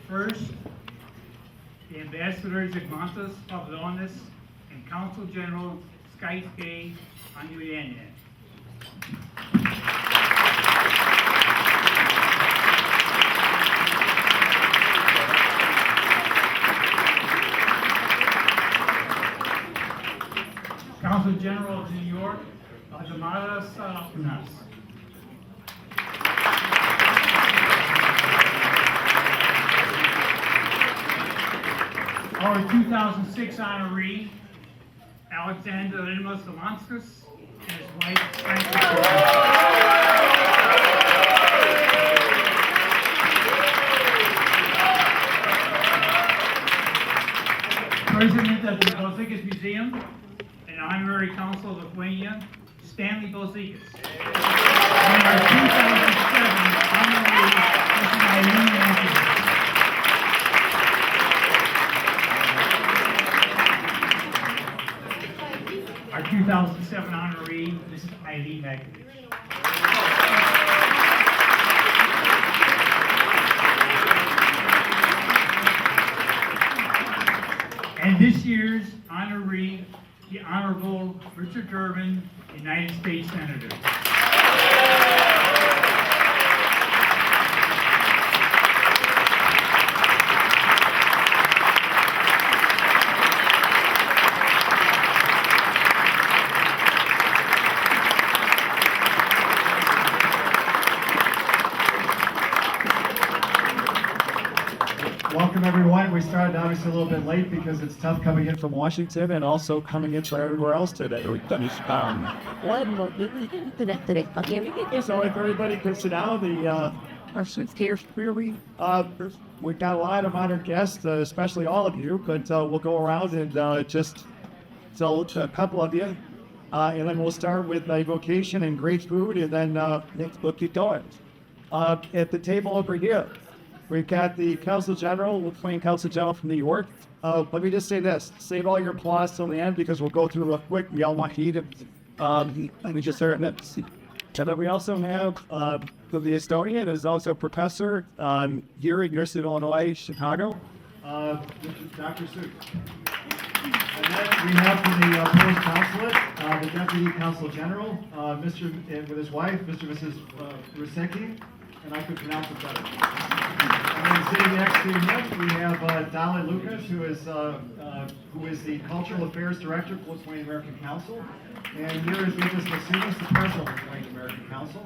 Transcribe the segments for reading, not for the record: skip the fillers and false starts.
First, the ambassadors Igmantas Pavlonis and Consul General Skaitke Anyuyene. Consul General of New York, Richardas Durbinas. Our 2006 honoree, Alexander Rimos Zelanskas, and his wife, President of the Balzekas Museum and Honorary Consul of Lithuania, Stanley Balzekas. And our 2007 honoree, Mrs. Our 2007 honoree, Mrs. Eileen Makovich. And this year's honoree, the Honorable Richard Durbin, United States Senator. Welcome everyone. We started obviously a little bit late because it's tough coming in from Washington and also coming in from everywhere else today. So if everybody could sit down, we've got a lot of honored guests, especially all of you, but we'll go around and just tell a couple of you. And then we'll start with evocation and great food, and then we'll keep going. At the table over here, we've got the Consul General, Lithuanian Consul General from New York. Let me just say this, save all your applause till the end because we'll go through real quick. We all want to eat it. Let me just heard it. And then we also have the Estonian is also a professor here at University of Illinois, Chicago. This is Dr. Suk. And then we have from the Polish Consulate, the Deputy Consul General, Mr. with his wife, Mr. and Mrs. Rusecki, and I could pronounce it better. And then sitting next to him, we have Dali Lucas, who is the Cultural Affairs Director for the Lithuanian American Council. And here is Lucas Masinas, the President of the Lithuanian American Council.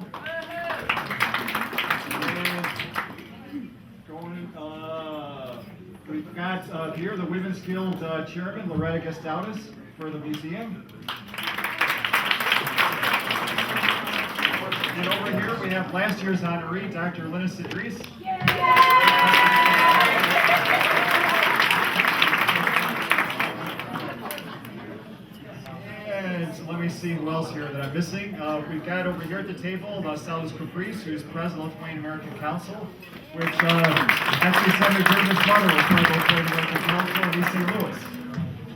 We've got here the Women's Guild Chairman, Loretta Gastaudas, for the museum. And over here we have last year's honoree, Dr. Linus Idris. And so let me see who else here that I'm missing. We've got over here at the table, Salas Caprice, who's President of the Lithuanian American Council, which actually Senator Durbin's mother was part of the Lithuanian American Council in East St. Louis.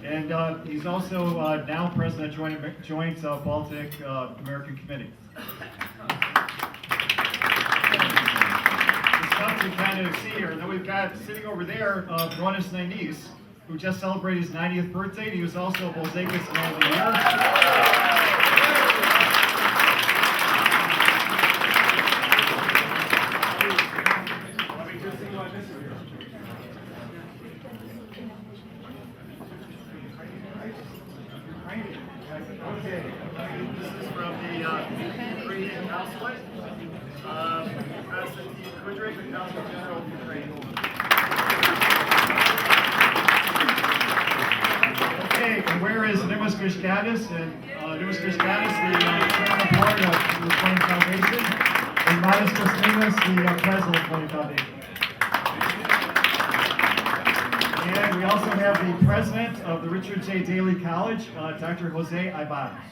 And he's also now President of Joint Baltic American Committee. To kind of see here. And then we've got sitting over there, Bronis Nainis, who just celebrated his 90th birthday. He was also a Balzekas Man of the Year. Let me just see what this is here. Okay, this is from the Ukrainian Consulate. President Kudryk, the Consul General of Ukraine. Okay, and where is Nimas Krishkadis? And Nimas Krishkadis, the chairman of the board of the Lithuanian Foundation, and Matas Kosminas, the president of the Lithuanian Foundation. And we also have the president of the Richard J. Daley College, Dr. Jose Ibarra.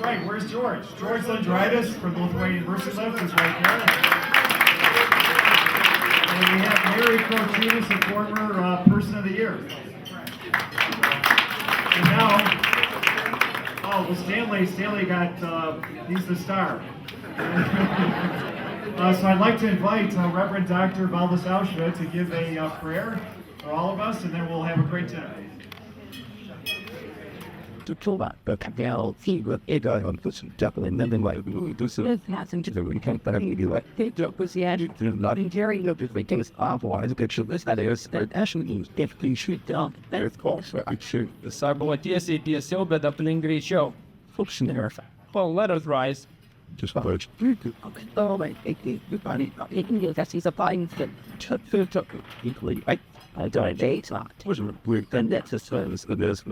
Right, where's George? George Lindritis from the Lithuanian University Lift is right there. And we have Mary Krochinas, the former Person of the Year. And now, well, Stanley got, he's the star. So I'd like to invite Reverend Dr. Balzekas to give a prayer for all of us, and then we'll have a great dinner. To kill that, but they'll see what it does on this definitely nothing like we do so. It's nothing to do with company. You like it, joke with the attitude, not in carrying up if we take us off, or as a picture of this, that is, that actually if we shoot down, there's calls for action. The cyber tiesiai, bet aplink greičiau. Funktionär. Well, let us rise. Just approach. Oh, my, everybody, that's he's applying for equally, right? I don't date not. Was weird, then that's the service of this.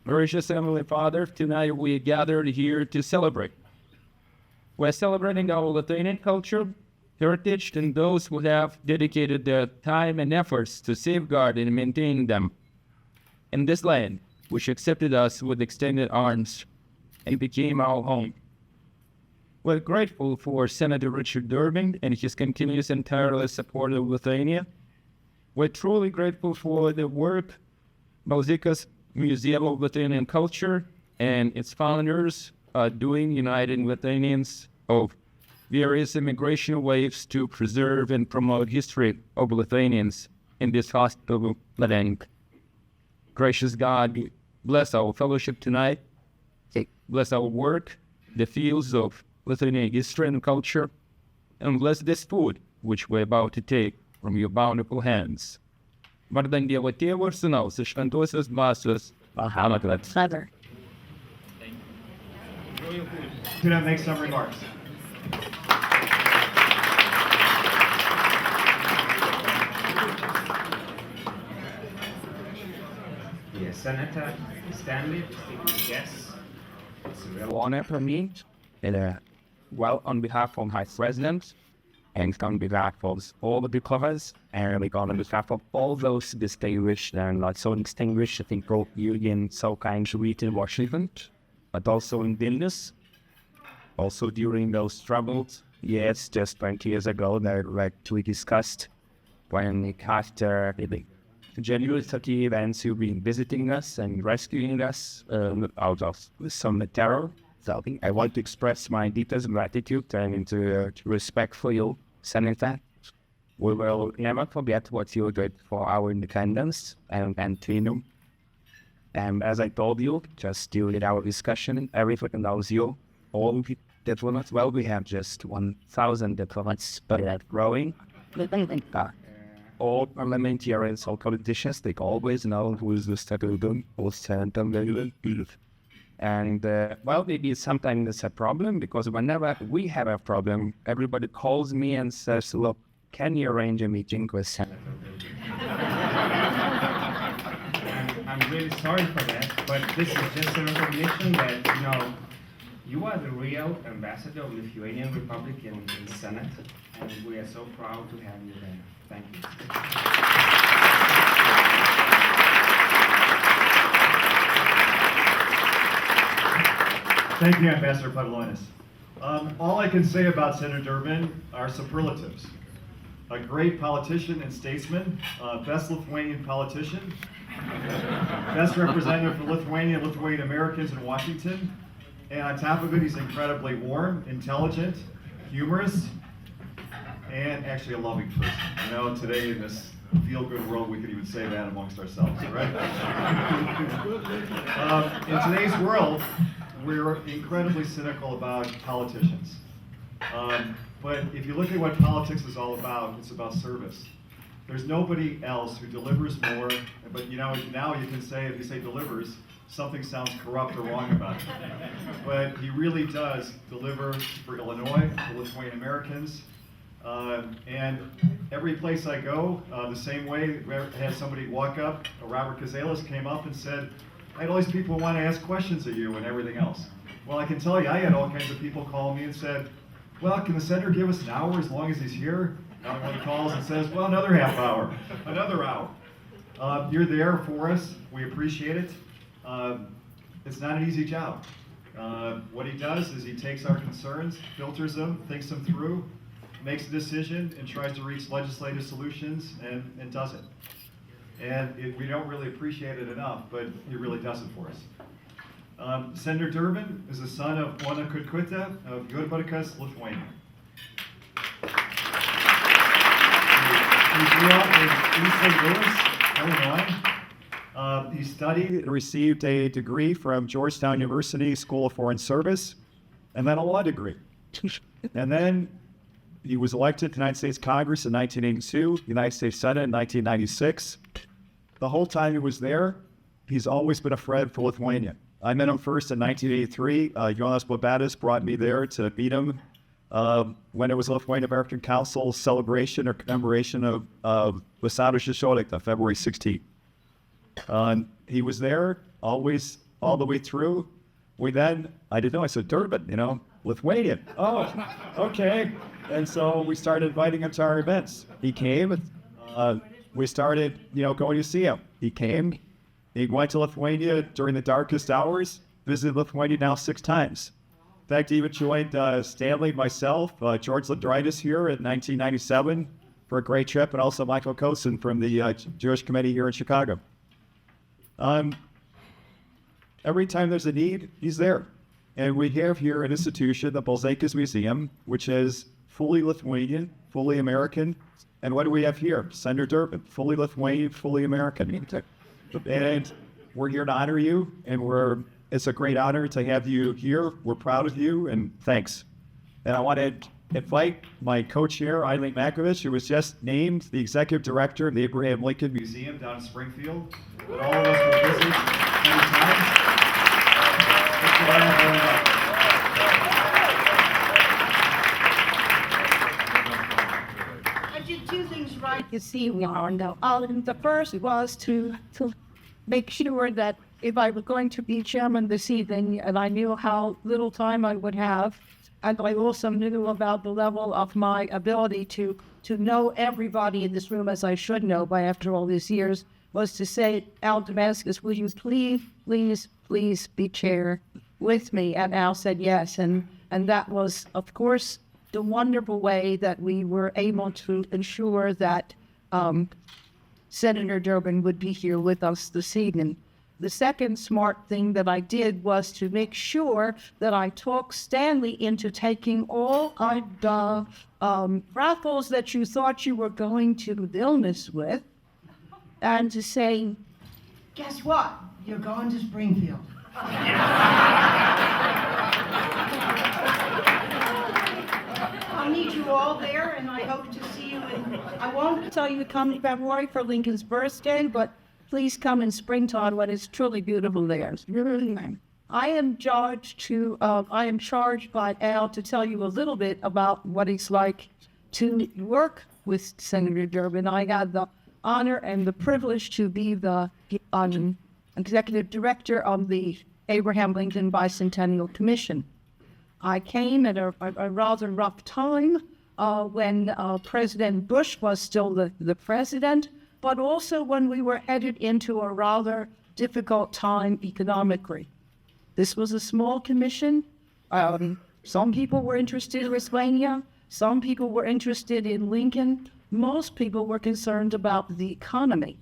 Gracious Heavenly Father, tonight we are gathered here to celebrate. We're celebrating our Lithuanian culture, heritage, and those who have dedicated their time and efforts to safeguard and maintain them. In this land, which accepted us with extended arms and became our home. We're grateful for Senator Richard Durbin and his continuous and tireless support of Lithuania. We're truly grateful for the work Balzekas Museum of Lithuanian Culture and its founders are doing, uniting Lithuanians of various immigration waves to preserve and promote history of Lithuanians in this hospitable land. Gracious God, bless our fellowship tonight. Bless our work, the fields of Lithuanian history and culture, and bless this food which we're about to take from your bountiful hands. Vardan Dievo Tėvo ir Sūnaus ir Šventosios Dvasios. Father. Could I make some remarks? Yes, Senator Stanley, yes. It's a real Honor for me, and well, on behalf of my president, and on behalf of all the because, and on behalf of all those distinguished and not so distinguished, I think both you in so kind to meet in Washington, but also in Vilnius, also during those troubles, yes, just 20 years ago, that like we discussed when after the January 30 events, you've been visiting us and rescuing us out of some terror. So I want to express my deepest gratitude and respect for you, Senator. We will never forget what you did for our independence and freedom. And as I told you, just during our discussion, everyone knows you. All diplomats, well, we have just 1,000 diplomats, but that's growing. All parliamentarians, all politicians, they always know who is the Statudum or Senator. And, well, maybe sometimes it's a problem because whenever we have a problem, everybody calls me and says, look, can you arrange a meeting with Senator? I'm really sorry for that, but this is just a recognition that, you are the real ambassador of Lithuanian Republic in the Senate, and we are so proud to have you there. Thank you. Thank you, Ambassador Pavlonis. All I can say about Senator Durbin are superlatives. A great politician and statesman, best Lithuanian politician, best representative for Lithuania and Lithuanian Americans in Washington, and on top of it, he's incredibly warm, intelligent, humorous, and actually a loving person. Today in this feel-good world, we could even say that amongst ourselves, right? In today's world, we're incredibly cynical about politicians. But if you look at what politics is all about, it's about service. There's nobody else who delivers more, but now you can say, if you say delivers, something sounds corrupt or wrong about it. But he really does deliver for Illinois, for Lithuanian Americans, and every place I go, the same way, I had somebody walk up, Robert Kazelis came up and said, I had all these people want to ask questions of you and everything else. Well, I can tell you, I had all kinds of people call me and said, well, can the senator give us an hour as long as he's here? Another one calls and says, well, another half hour, another hour. You're there for us. We appreciate it. It's not an easy job. What he does is he takes our concerns, filters them, thinks them through, makes a decision, and tries to reach legislative solutions, and does it. And we don't really appreciate it enough, but he really does it for us. Senator Durbin is the son of Ona Kutkuta of Jurbarkas, Lithuania. He grew up in East St. Louis, Illinois. He studied and received a degree from Georgetown University School of Foreign Service, and then a law degree. And then he was elected to the United States Congress in 1982, United States Senate in 1996. The whole time he was there, he's always been a friend for Lithuania. I met him first in 1983. Jonas Bobatis brought me there to meet him when it was Lithuanian American Council celebration or commemoration of Vasario 16, February 16th. He was there always, all the way through. I didn't know, I said, Durbin, Lithuanian. Oh, okay. And so we started inviting him to our events. He came, we started, going to see him. He came, he went to Lithuania during the darkest hours, visited Lithuania now 6 times. In fact, he even joined Stanley, myself, George Ladritis here in 1997 for a great trip, and also Michael Kosin from the Jewish Committee here in Chicago. Every time there's a need, he's there. And we have here an institution, the Balzekas Museum, which is fully Lithuanian, fully American. And what do we have here? Senator Durbin, fully Lithuanian, fully American. And we're here to honor you, and it's a great honor to have you here. We're proud of you, and thanks. And I want to invite my co-chair, Eileen Makovich, who was just named the executive director of the Abraham Lincoln Museum down in Springfield. But all of us will visit many times. Thank you very much. I did 2 things right this evening. The first was to make sure that if I was going to be chairman this evening, and I knew how little time I would have, and I also knew about the level of my ability to know everybody in this room as I should know by after all these years, was to say, Al Damascus, will you please be chair with me? And Al said yes. And that was, of course, the wonderful way that we were able to ensure that Senator Durbin would be here with us this evening. The second smart thing that I did was to make sure that I talked Stanley into taking all of the raffles that you thought you were going to illness with, and to say, guess what? You're going to Springfield. I'll need you all there, and I hope to see you. I won't tell you to come in February for Lincoln's birthday, but please come in springtime when it's truly beautiful there. I am charged by Al to tell you a little bit about what it's like to work with Senator Durbin. I had the honor and the privilege to be the executive director of the Abraham Lincoln Bicentennial Commission. I came at a rather rough time when President Bush was still the president, but also when we were headed into a rather difficult time economically. This was a small commission. Some people were interested in Lithuania. Some people were interested in Lincoln. Most people were concerned about the economy.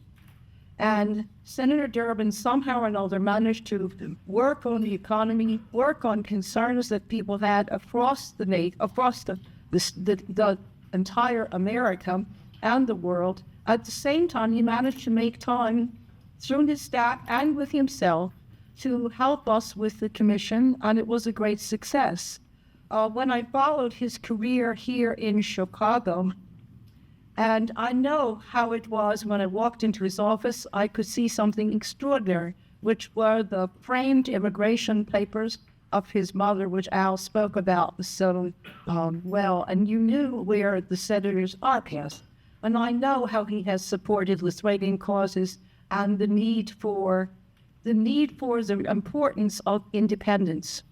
And Senator Durbin somehow or another managed to work on the economy, work on concerns that people had across the entire America and the world. At the same time, he managed to make time through his staff and with himself to help us with the commission, and it was a great success. When I followed his career here in Chicago, and I know how it was when I walked into his office, I could see something extraordinary, which were the framed immigration papers of his mother, which Al spoke about so well, and you knew where the senator's art was. And I know how he has supported Lithuanian causes and the need for the importance of independence.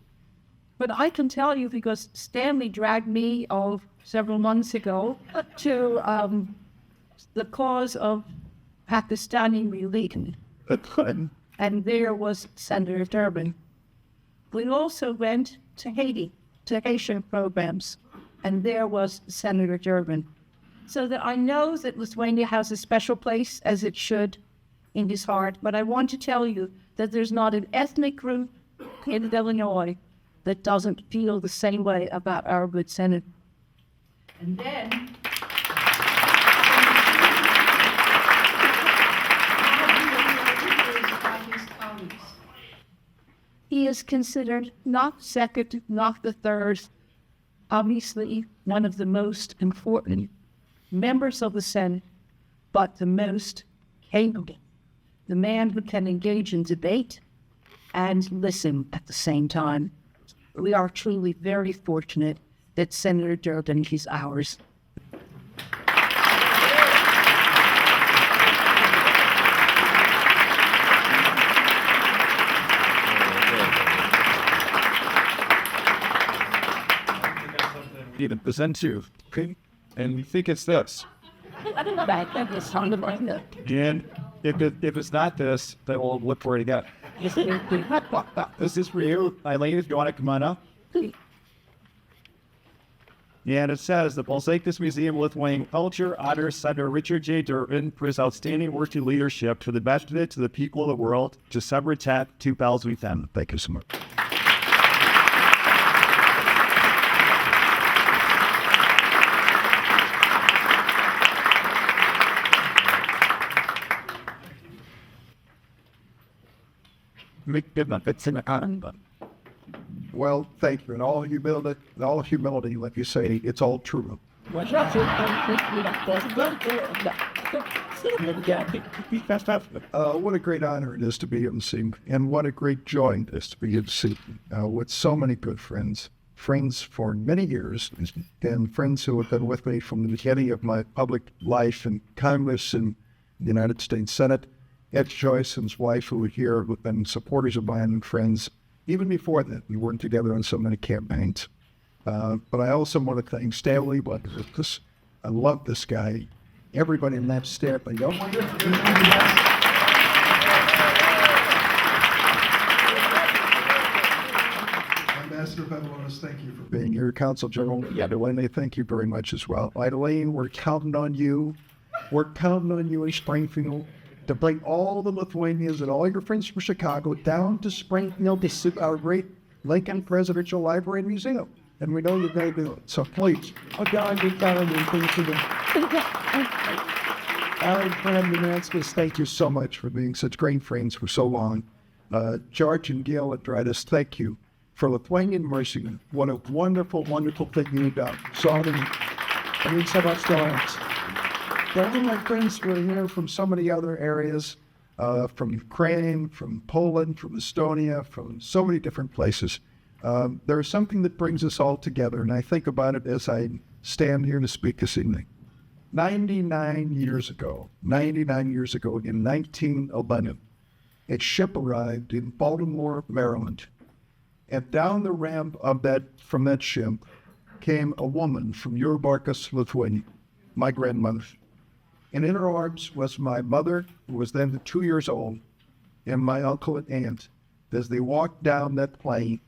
But I can tell you, because Stanley dragged me several months ago to the cause of Pakistani relief. And there was Senator Durbin. We also went to Haiti, to Haitian programs, and there was Senator Durbin. So that I know that Lithuania has a special place, as it should, in his heart. But I want to tell you that there's not an ethnic group in Illinois that doesn't feel the same way about our good senator. And then, he is considered not second, not the third, obviously one of the most important members of the Senate, but the most capable. The man who can engage in debate and listen at the same time. We are truly very fortunate that Senator Durbin is ours. Need to present to you, okay? And we think it's this. And if it's not this, then we'll look for it again. This is for you. Eileen, if you want to come on up. And it says, the Balzekas Museum of Lithuanian Culture honors Senator Richard J. Durbin for his outstanding work and leadership for the benefit to the people of the world, December 10th, 2010. Thank you so much. Well, thank you. In all humility, let me say, it's all true. What a great honor it is to be MC, and what a great joy it is to be MC with so many good friends for many years, and friends who have been with me from the beginning of my public life in Congress and the United States Senate. Ed Joyce and his wife, who were here, who have been supporters of mine and friends. Even before that, we worked together on so many campaigns. But I also want to thank Stanley Balzekas. I love this guy. Everybody in that staff. Ambassador Bedalonis, thank you for being here. Council General Idalene, thank you very much as well. Idalene, we're counting on you. We're counting on you in Springfield to bring all the Lithuanians and all your friends from Chicago down to Springfield to see our great Lincoln Presidential Library and Museum. And we know you're going to do it. So please, Alan Brandon, thank you so much for being such great friends for so long. George and Gail Richardas, thank you for Lithuanian Mercy. What a wonderful, wonderful thing you've done. So I mean, so much stories. All of my friends were here from so many other areas, from Ukraine, from Poland, from Estonia, from so many different places. There's something that brings us all together, and I think about it as I stand here to speak this evening. 99 years ago in 1911, a ship arrived in Baltimore, Maryland, and down the ramp from that ship came a woman from Jurbarkas, Lithuania, my grandmother. And in her arms was my mother, who was then 2 years old, and my uncle and aunt, as they walked down that plane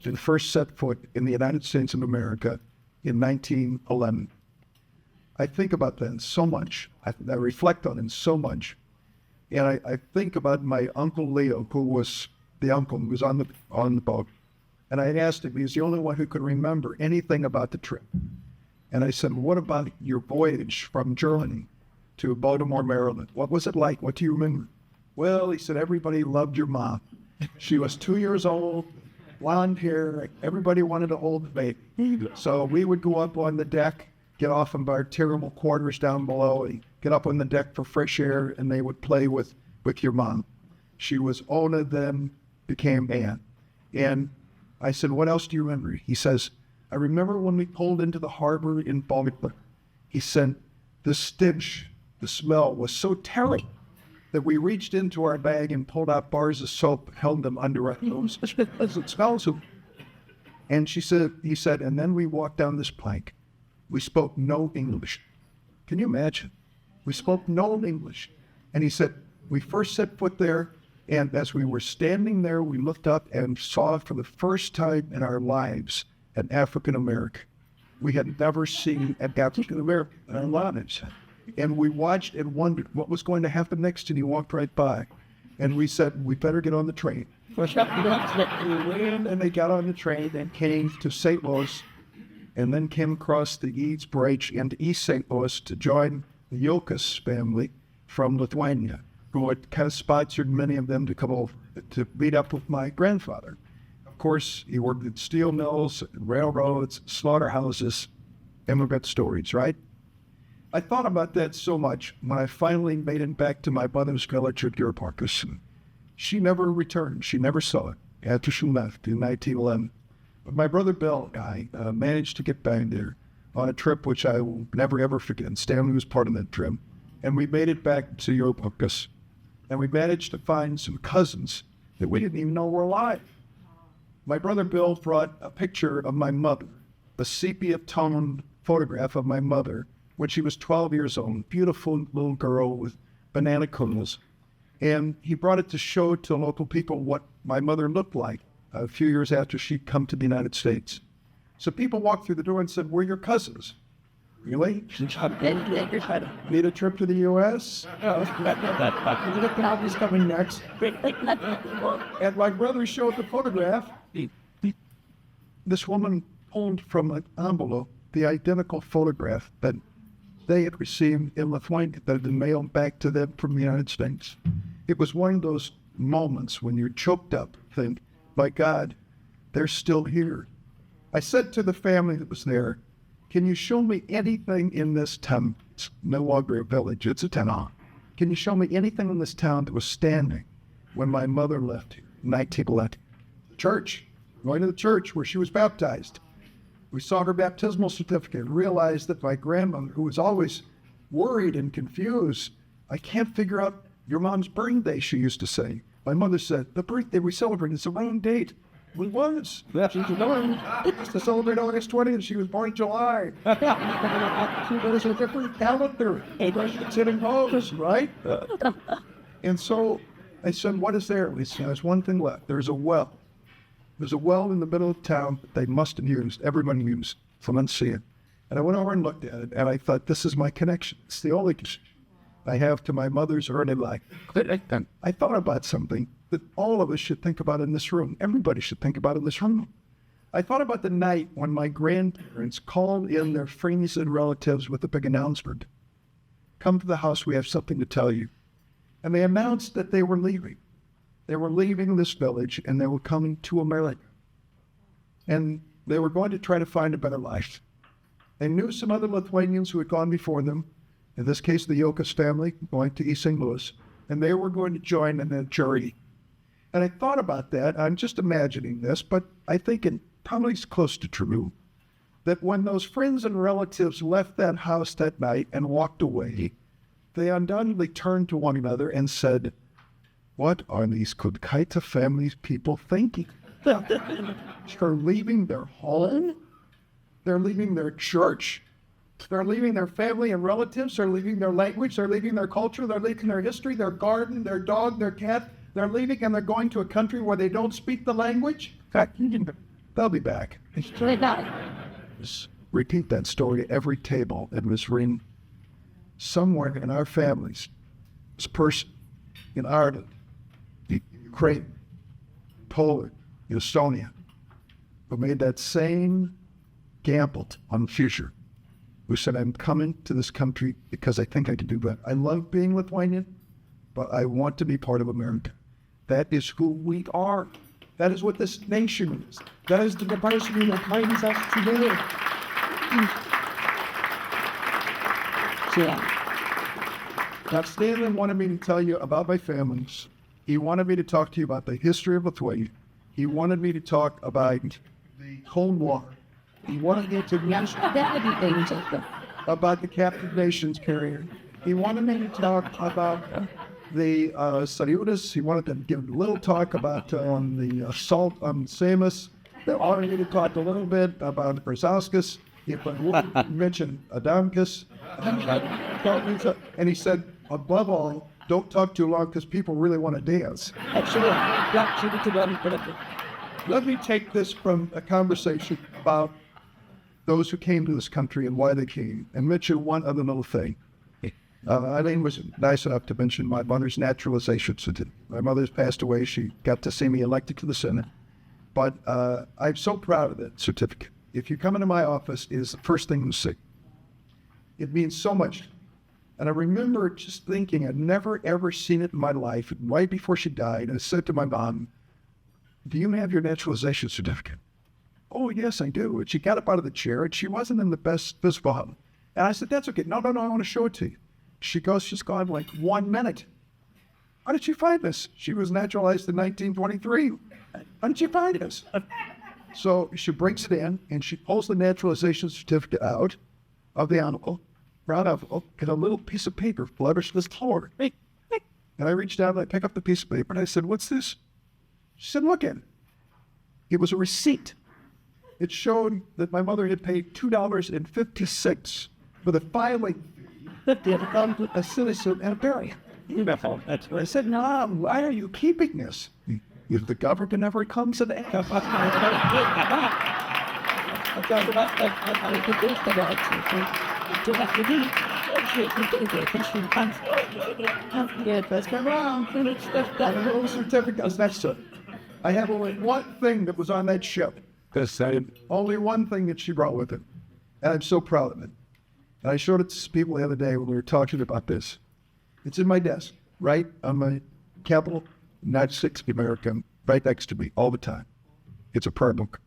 and first set foot in the United States of America in 1911. I think about that so much. I reflect on it so much. And I think about my Uncle Leo, who was the uncle who was on the boat. And I asked him, he was the only one who could remember anything about the trip. And I said, what about your voyage from Germany to Baltimore, Maryland? What was it like? What do you remember? Well, he said, everybody loved your mom. She was 2 years old, blonde hair. Everybody wanted to hold the baby. So we would go up on the deck, get off of our terrible quarters down below, and get up on the deck for fresh air, and they would play with your mom. She was Ona, then became Ann. And I said, what else do you remember? He says, I remember when we pulled into the harbor in Baltimore. He said, the stench, the smell was so terrible that we reached into our bag and pulled out bars of soap, held them under our nose. It smells so. And he said, and then we walked down this plank. We spoke no English. Can you imagine? We spoke no English. And he said, we first set foot there, and as we were standing there, we looked up and saw for the first time in our lives an African American. We had never seen an African American in our lives. And we watched and wondered what was going to happen next, and he walked right by. And we said, we better get on the train. And they got on the train and came to St. Louis, and then came across the Eads Bridge into East St. Louis to join the Jokas family from Lithuania, who had kind of sponsored many of them to come over to meet up with my grandfather. Of course, he worked at steel mills, railroads, slaughterhouses, immigrant stories, right? I thought about that so much when I finally made it back to my mother's village at Durbinas. She never returned. She never saw it after she left in 1911. But my brother Bill and I managed to get back there on a trip which I will never ever forget. Stanley was part of that trip. And we made it back to Durbinas. And we managed to find some cousins that we didn't even know were alive. My brother Bill brought a picture of my mother, a sepia-toned photograph of my mother when she was 12 years old, beautiful little girl with banana knuckles. And he brought it to show to local people what my mother looked like a few years after she'd come to the United States. So people walked through the door and said, "We're your cousins." Really? Need a trip to the U.S.? He's coming next. And my brother showed the photograph. This woman pulled from an envelope the identical photograph that they had received in Lithuania that had been mailed back to them from the United States. It was one of those moments when you're choked up, think, my God, they're still here. I said to the family that was there, can you show me anything in this town? It's no longer a village, it's a town. Can you show me anything in this town that was standing when my mother left here in 1911? Church, going to the church where she was baptized. We saw her baptismal certificate and realized that my grandmother, who was always worried and confused, I can't figure out your mom's birthday, she used to say. My mother said, the birthday we celebrate is the wrong date. We was. She's known. It's to celebrate August 20th. She was born in July. She was a different calendar. It's in August, right? And so I said, what is there? He said, there's one thing left. There's a well. There's a well in the middle of town that they must have used. Everyone used. So let's see it. And I went over and looked at it, and I thought, this is my connection. It's the only connection I have to my mother's early life. I thought about something that all of us should think about in this room. Everybody should think about in this room. I thought about the night when my grandparents called in their friends and relatives with a big announcement. Come to the house, we have something to tell you. And they announced that they were leaving. They were leaving this village and they were coming to America. And they were going to try to find a better life. They knew some other Lithuanians who had gone before them, in this case the Jokas family, going to East St. Louis, and they were going to join in that journey. And I thought about that. I'm just imagining this, but I think it probably is close to true, that when those friends and relatives left that house that night and walked away, they undoubtedly turned to one another and said, what are these Kudkaita families people thinking? They're leaving their home. They're leaving their church. They're leaving their family and relatives. They're leaving their language. They're leaving their culture. They're leaving their history, their garden, their dog, their cat. They're leaving and they're going to a country where they don't speak the language. In fact, they'll be back. Just repeat that story at every table at Miss Ring. Somewhere in our families, this person in Ireland, Ukraine, Poland, Estonia, who made that same gamble on the future, who said, I'm coming to this country because I think I can do better. I love being Lithuanian, but I want to be part of America. That is who we are. That is what this nation is. That is the diversity that binds us together. Now, Stanley wanted me to tell you about my families. He wanted me to talk to you about the history of Lithuania. He wanted me to talk about the Cold War. He wanted me to about the captive nations carrier. He wanted me to talk about the Saryudas. He wanted to give a little talk about the assault on Samus. They wanted me to talk a little bit about Brzezinskis. He mentioned Adamkus. And he said, above all, don't talk too long because people really want to dance. Let me take this from a conversation about those who came to this country and why they came, and mention one other little thing. Eileen was nice enough to mention my mother's naturalization certificate. My mother's passed away. She got to see me elected to the Senate. But I'm so proud of that certificate. If you come into my office, it is the first thing you see. It means so much. And I remember just thinking I'd never, ever seen it in my life. And right before she died, I said to my mom, "Do you have your naturalization certificate?" "Oh, yes, I do." And she got up out of the chair, and she wasn't in the best physical health. And I said, "That's okay. No, I want to show it to you." She goes, "She's gone like 1 minute. How did you find this?" She was naturalized in 1923. "How did you find this?" So she brings it in, and she pulls the naturalization certificate out of the envelope, brown envelope, and a little piece of paper flutters to the floor. And I reached down, and I pick up the piece of paper, and I said, "What's this?" She said, "Look at it." It was a receipt. It showed that my mother had paid $2.50 for the filing that they had done a citizen and a burial. I said, "No, why are you keeping this?" "If the government ever comes to the certificates next to it. I have only one thing that was on that ship. Only one thing that she brought with her. And I'm so proud of it. And I showed it to people the other day when we were talking about this. It's in my desk, right on my Capitol, United States of America, right next to me all the time. It's a prayer book.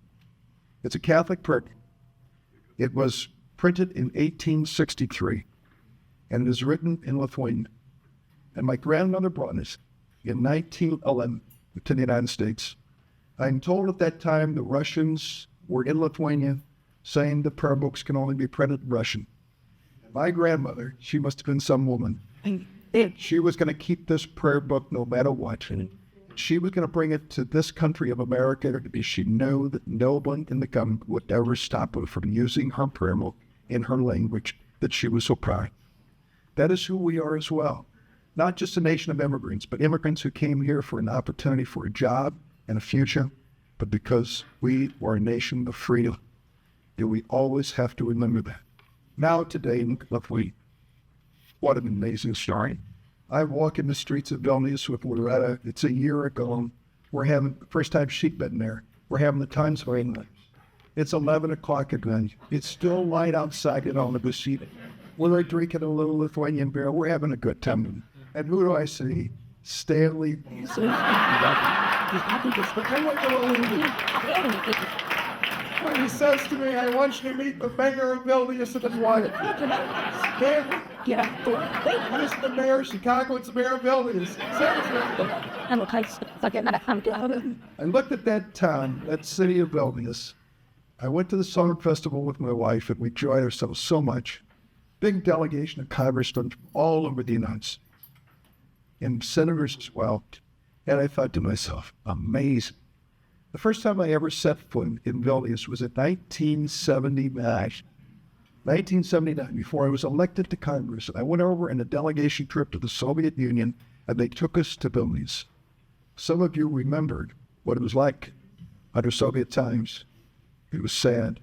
It's a Catholic prayer book. It was printed in 1863, and it is written in Lithuanian. And my grandmother brought it in 1911 to the United States. I'm told at that time the Russians were in Lithuania saying the prayer books can only be printed in Russian. My grandmother, she must have been some woman. She was going to keep this prayer book no matter what. She was going to bring it to this country of America because she knew that no one in the government would ever stop her from using her prayer book in her language that she was so proud. That is who we are as well. Not just a nation of immigrants, but immigrants who came here for an opportunity for a job and a future, but because we were a nation of freedom. And we always have to remember that. Now today in Lithuania, what an amazing story. I walk in the streets of Vilnius with Loretta. It's a year ago. We're having, first time she'd been there, we're having the times of England. It's 11 o'clock at night. It's still light outside and on the bus. We're drinking a little Lithuanian beer. We're having a good time. And who do I see? Stanley When he says to me, "I want you to meet the mayor of Vilnius and his wife." What is the mayor of Chicago? It's the mayor of Vilnius. I looked at that town, that city of Vilnius. I went to the Summer Festival with my wife, and we enjoyed ourselves so much. Big delegation of congressmen from all over the United States, and senators as well. And I thought to myself, amazing. The first time I ever set foot in Vilnius was in 1979. 1979, before I was elected to Congress. I went over in a delegation trip to the Soviet Union, and they took us to Vilnius. Some of you remembered what it was like under Soviet times. It was sad.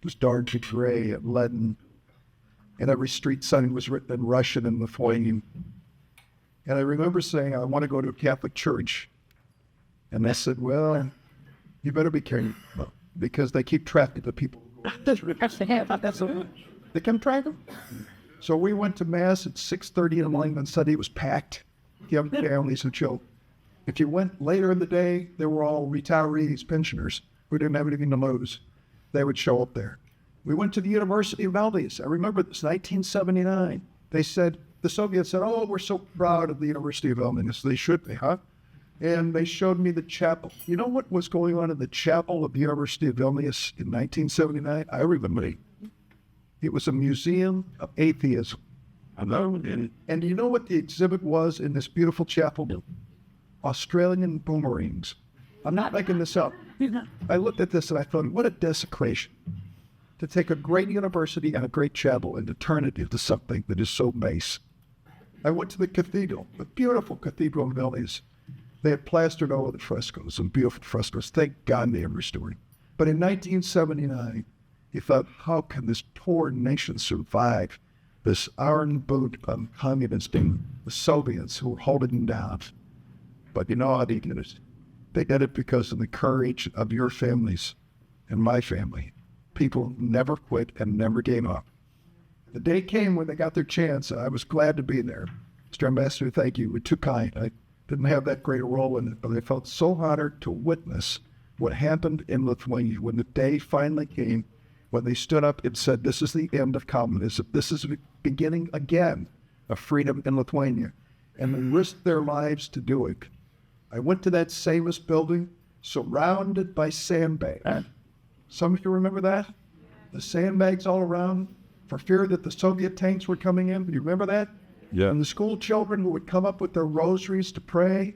It was dark and gray and leaden. And every street sign was written in Russian and Lithuanian. And I remember saying, "I want to go to a Catholic church." And they said, "Well, you better be careful because they keep track of the people." They kept track of them. So we went to Mass at 6:30 in the morning on Sunday. It was packed. Young families and children. If you went later in the day, they were all retirees, pensioners who didn't have anything to lose. They would show up there. We went to the University of Vilnius. I remember this, 1979. They said, the Soviets said, "Oh, we're so proud of the University of Vilnius." They should be, huh? And they showed me the chapel. You know what was going on in the chapel of the University of Vilnius in 1979? I remember it. It was a museum of atheism. And you know what the exhibit was in this beautiful chapel? Australian boomerangs. I'm not making this up. I looked at this and I thought, what a desecration. To take a great university and a great chapel and to turn it into something that is so base. I went to the cathedral, the beautiful cathedral in Vilnius. They had plastered over the frescoes, some beautiful frescoes. Thank God they have restored. But in 1979, he thought, how can this poor nation survive this iron boot of communism, the Soviets who were holding them down. But you know how they did it? They did it because of the courage of your families and my family. People never quit and never gave up. The day came when they got their chance. I was glad to be there. Mr. Ambassador, thank you. You were too kind. I didn't have that great a role in it, but I felt so honored to witness what happened in Lithuania when the day finally came, when they stood up and said, this is the end of communism. This is the beginning again of freedom in Lithuania. And they risked their lives to do it. I went to that famous building surrounded by sandbags. Some of you remember that? The sandbags all around for fear that the Soviet tanks were coming in. Do you remember that? Yeah. And the school children who would come up with their rosaries to pray,